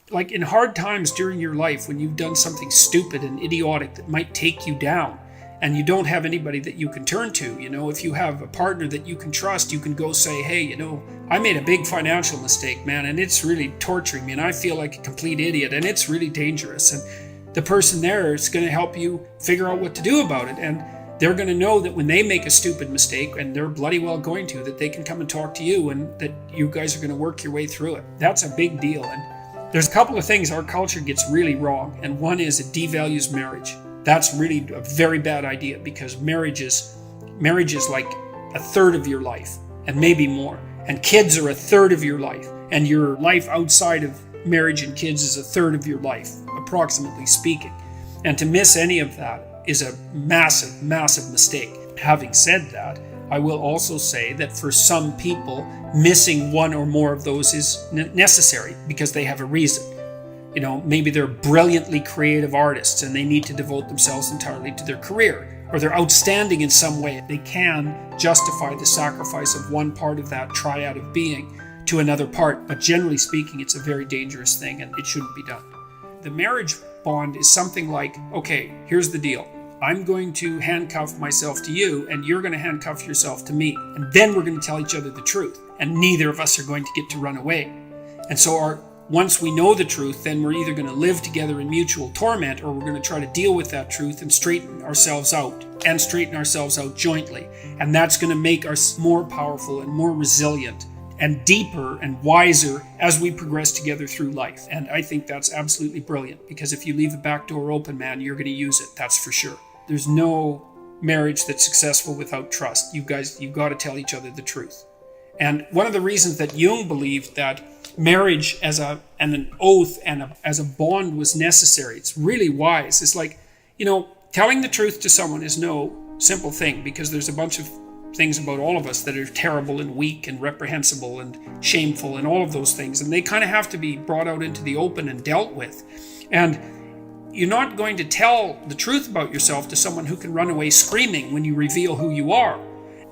like in hard times during your life when you've done something stupid and idiotic that might take you down, and you don't have anybody that you can turn to, if you have a partner that you can trust, you can go say, hey, I made a big financial mistake, man, and it's really torturing me, and I feel like a complete idiot, and it's really dangerous. And the person there is going to help you figure out what to do about it. And they're going to know that when they make a stupid mistake, and they're bloody well going to, that they can come and talk to you, and that you guys are going to work your way through it. That's a big deal. And there's a couple of things our culture gets really wrong, and one is it devalues marriage. That's really a very bad idea, because marriage is like a third of your life, and maybe more. And kids are a third of your life, and your life outside of marriage and kids is a third of your life, approximately speaking. And to miss any of that is a massive, massive mistake. Having said that, I will also say that for some people, missing one or more of those is necessary because they have a reason. Maybe they're brilliantly creative artists and they need to devote themselves entirely to their career, or they're outstanding in some way. They can justify the sacrifice of one part of that triad of being to another part. But generally speaking, it's a very dangerous thing and it shouldn't be done. The marriage bond is something like, okay, here's the deal. I'm going to handcuff myself to you, and you're going to handcuff yourself to me. And then we're going to tell each other the truth. And neither of us are going to get to run away. And so once we know the truth, then we're either going to live together in mutual torment, or we're going to try to deal with that truth and straighten ourselves out jointly. And that's going to make us more powerful and more resilient and deeper and wiser as we progress together through life. And I think that's absolutely brilliant, because if you leave the back door open, man, you're going to use it. That's for sure. There's no marriage that's successful without trust. You've got to tell each other the truth. And one of the reasons that Jung believed that marriage as an oath and as a bond was necessary, it's really wise. It's like, telling the truth to someone is no simple thing, because there's a bunch of things about all of us that are terrible and weak and reprehensible and shameful and all of those things. And they kind of have to be brought out into the open and dealt with. And you're not going to tell the truth about yourself to someone who can run away screaming when you reveal who you are.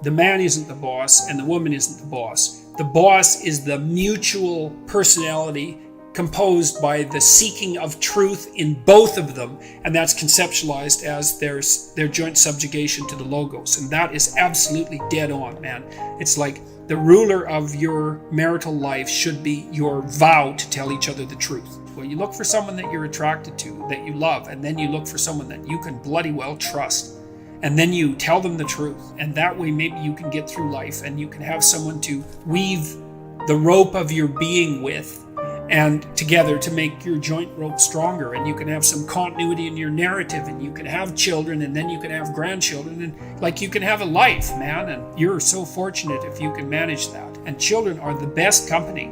The man isn't the boss and the woman isn't the boss. The boss is the mutual personality composed by the seeking of truth in both of them, and that's conceptualized as their joint subjugation to the logos. And that is absolutely dead on, man. It's like the ruler of your marital life should be your vow to tell each other the truth. Well, you look for someone that you're attracted to, that you love, and then you look for someone that you can bloody well trust. And then you tell them the truth. And that way maybe you can get through life, and you can have someone to weave the rope of your being with, and together to make your joint rope stronger. And you can have some continuity in your narrative, and you can have children, and then you can have grandchildren, and like you can have a life, man. And you're so fortunate if you can manage that. And children are the best company,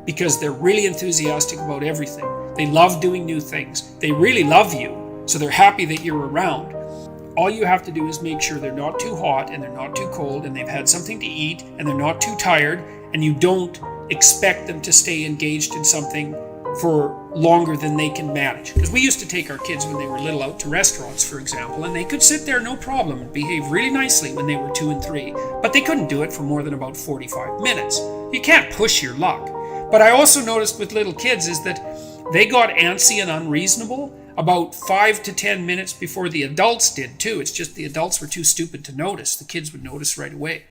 because they're really enthusiastic about everything. They love doing new things. They really love you, so they're happy that you're around. All you have to do is make sure they're not too hot and they're not too cold, and they've had something to eat and they're not too tired, and you don't expect them to stay engaged in something for longer than they can manage. Because we used to take our kids when they were little out to restaurants, for example, and they could sit there no problem and behave really nicely when they were 2 and 3, but they couldn't do it for more than about 45 minutes. You can't push your luck. But I also noticed with little kids is that they got antsy and unreasonable about 5 to 10 minutes before the adults did too. It's just the adults were too stupid to notice. The kids would notice right away.